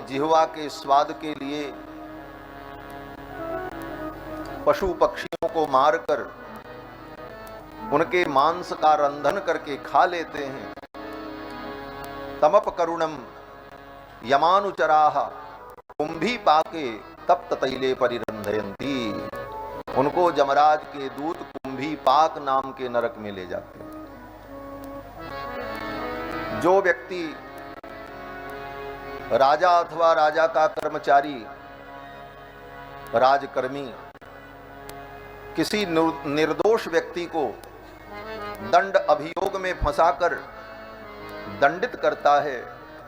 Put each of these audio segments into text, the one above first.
जिह्वा के स्वाद के लिए पशु पक्षियों को मारकर उनके मांस का रंधन करके खा लेते हैं। तमप करुणम यमानुचराः कुंभी पाके तप्त तैले परिरंधयन्ति। उनको जमराज के दूत कुंभी पाक नाम के नरक में ले जाते हैं। जो व्यक्ति राजा अथवा राजा का कर्मचारी, राजकर्मी किसी निर्दोष व्यक्ति को दंड अभियोग में फंसाकर दंडित करता है,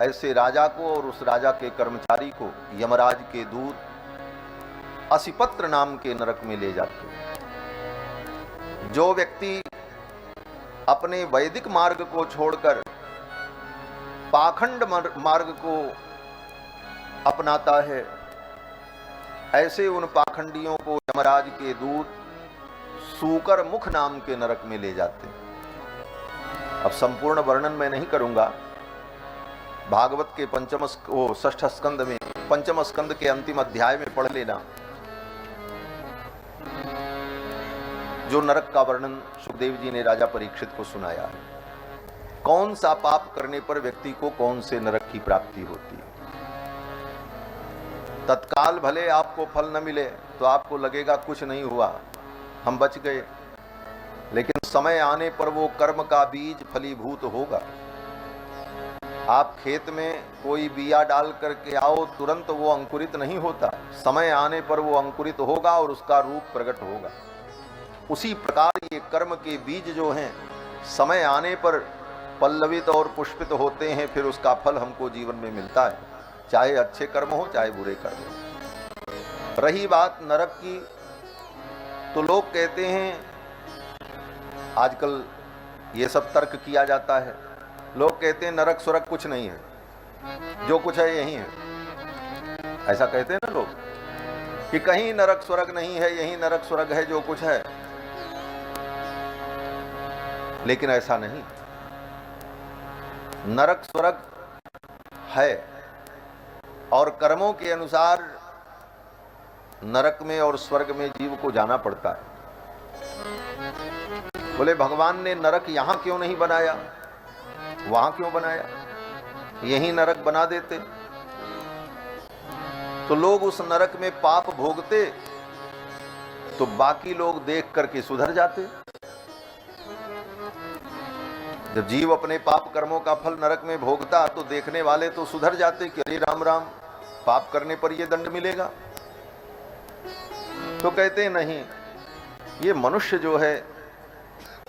ऐसे राजा को और उस राजा के कर्मचारी को यमराज के दूत असिपत्र नाम के नरक में ले जाते हैं। जो व्यक्ति अपने वैदिक मार्ग को छोड़कर पाखंड मार्ग को अपनाता है, ऐसे उन पाखंडियों को यमराज के दूत सूकर मुख नाम के नरक में ले जाते हैं। अब संपूर्ण वर्णन मैं नहीं करूंगा। भागवत के षष्ठ स्कंद में पंचम स्कंद के अंतिम अध्याय में पढ़ लेना, जो नरक का वर्णन सुखदेव जी ने राजा परीक्षित को सुनाया है। कौन सा पाप करने पर व्यक्ति को कौन से नरक की प्राप्ति होती है। तत्काल भले आपको फल न मिले तो आपको लगेगा कुछ नहीं हुआ, हम बच गए, लेकिन समय आने पर वो कर्म का बीज फलीभूत होगा। आप खेत में कोई बिया डाल करके आओ, तुरंत वो अंकुरित नहीं होता, समय आने पर वो अंकुरित होगा और उसका रूप प्रकट होगा। उसी प्रकार ये कर्म के बीज जो हैं, समय आने पर पल्लवित और पुष्पित होते हैं, फिर उसका फल हमको जीवन में मिलता है, चाहे अच्छे कर्म हो चाहे बुरे कर्म हो। रही बात नरक की, तो लोग कहते हैं, आजकल ये सब तर्क किया जाता है, लोग कहते हैं नरक स्वर्ग कुछ नहीं है, जो कुछ है यही है। ऐसा कहते हैं ना लोग कि कहीं नरक स्वर्ग नहीं है, यही नरक स्वर्ग है जो कुछ है। लेकिन ऐसा नहीं, नरक स्वर्ग है और कर्मों के अनुसार नरक में और स्वर्ग में जीव को जाना पड़ता है। बोले भगवान ने नरक यहां क्यों नहीं बनाया, वहां क्यों बनाया, यही नरक बना देते तो लोग उस नरक में पाप भोगते, तो बाकी लोग देख करके सुधर जाते। जब जीव अपने पाप कर्मों का फल नरक में भोगता तो देखने वाले तो सुधर जाते कि अरे राम राम, पाप करने पर यह दंड मिलेगा। तो कहते नहीं, ये मनुष्य जो है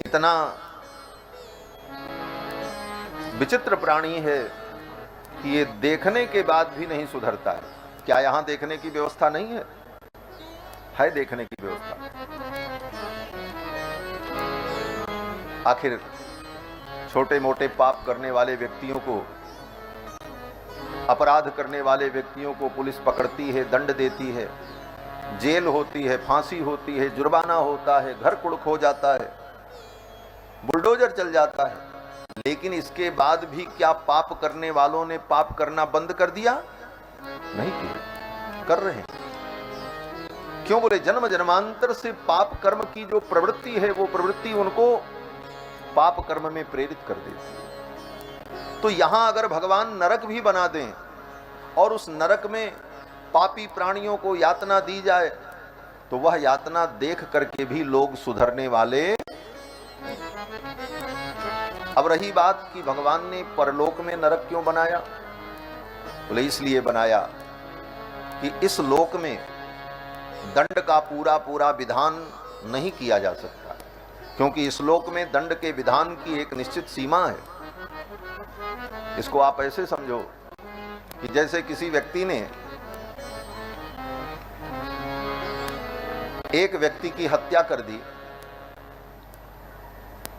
इतना विचित्र प्राणी है कि ये देखने के बाद भी नहीं सुधरता है। क्या यहां देखने की व्यवस्था नहीं है? है देखने की व्यवस्था। आखिर छोटे मोटे पाप करने वाले व्यक्तियों को, अपराध करने वाले व्यक्तियों को पुलिस पकड़ती है, दंड देती है, जेल होती है, फांसी होती है, जुर्माना होता है, घर कुड़क हो जाता है, बुलडोजर चल जाता है। लेकिन इसके बाद भी क्या पाप करने वालों ने पाप करना बंद कर दिया? नहीं किया, कर रहे हैं। क्यों? बोले जन्म जन्मांतर से पाप कर्म की जो प्रवृत्ति है, वो प्रवृत्ति उनको पाप कर्म में प्रेरित कर देती। तो यहां अगर भगवान नरक भी बना दें और उस नरक में पापी प्राणियों को यातना दी जाए, तो वह यातना देख करके भी लोग सुधरने वाले। अब रही बात कि भगवान ने परलोक में नरक क्यों बनाया? बोले इसलिए बनाया कि इस लोक में दंड का पूरा पूरा विधान नहीं किया जा सकता, क्योंकि इस लोक में दंड के विधान की एक निश्चित सीमा है। इसको आप ऐसे समझो कि जैसे किसी व्यक्ति ने एक व्यक्ति की हत्या कर दी,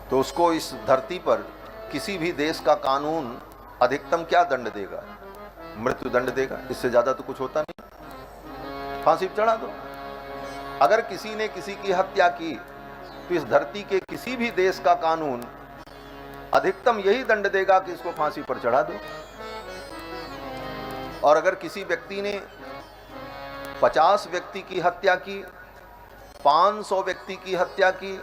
तो उसको इस धरती पर किसी भी देश का कानून अधिकतम क्या दंड देगा? मृत्यु दंड देगा। इससे ज्यादा तो कुछ होता नहीं, फांसी पर चढ़ा दो। अगर किसी ने किसी की हत्या की तो इस धरती के किसी भी देश का कानून अधिकतम यही दंड देगा कि इसको फांसी पर चढ़ा दो। और अगर किसी व्यक्ति ने 50 व्यक्ति की हत्या की, 500 व्यक्ति की हत्या की,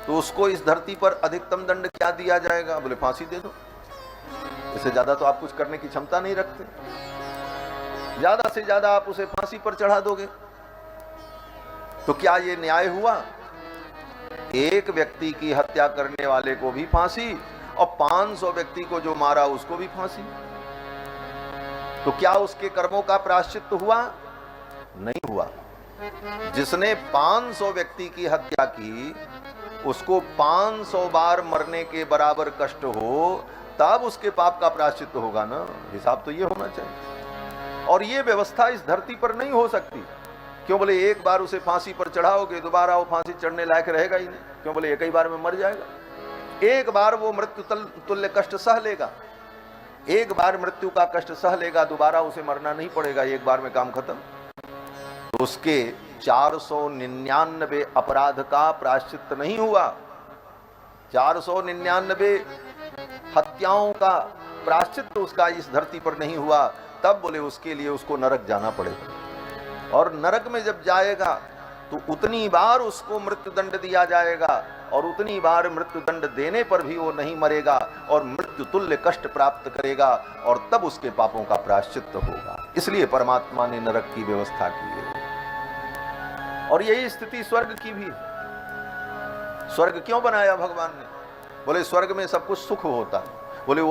तो उसको इस धरती पर अधिकतम दंड क्या दिया जाएगा? बोले फांसी दे दो। इससे ज्यादा तो आप कुछ करने की क्षमता नहीं रखते, ज्यादा से ज्यादा आप उसे फांसी पर चढ़ा दोगे। तो क्या ये न्याय हुआ? एक व्यक्ति की हत्या करने वाले को भी फांसी और 500 व्यक्ति को जो मारा उसको भी फांसी। तो क्या उसके कर्मों का प्रायश्चित्त हुआ? नहीं हुआ। जिसने 500 व्यक्ति की हत्या की उसको 500 बार मरने के बराबर कष्ट हो, तब उसके पाप का प्रायश्चित्त होगा ना। हिसाब तो ये होना चाहिए। और ये व्यवस्था इस धरती पर नहीं हो सकती। क्यों? बोले एक बार उसे फांसी पर चढ़ाओगे, दोबारा वो फांसी चढ़ने लायक रहेगा ही नहीं। क्यों? बोले एक ही बार में मर जाएगा। एक बार वो मृत्यु तुल्य कष्ट सह लेगा, एक बार मृत्यु का कष्ट सह लेगा, दोबारा उसे मरना नहीं पड़ेगा, एक बार में काम खत्म। तो उसके 499 अपराध का प्रायश्चित्त नहीं हुआ, 499 हत्याओं का प्रायश्चित्त उसका इस धरती पर नहीं हुआ। तब बोले उसके लिए उसको नरक जाना पड़ेगा। और नरक में जब जाएगा तो उतनी बार उसको मृत्यु दंड दिया जाएगा, और उतनी बार मृत्यु दंड देने पर भी वो नहीं मरेगा और मृत्यु तुल्य कष्ट प्राप्त करेगा, और तब उसके पापों का प्रायश्चित्त होगा। इसलिए परमात्मा ने नरक की व्यवस्था की है। और यही स्थिति स्वर्ग की भी है। स्वर्ग क्यों बनाया भगवान ने? बोले स्वर्ग में सब कुछ सुख होता है। बोले वो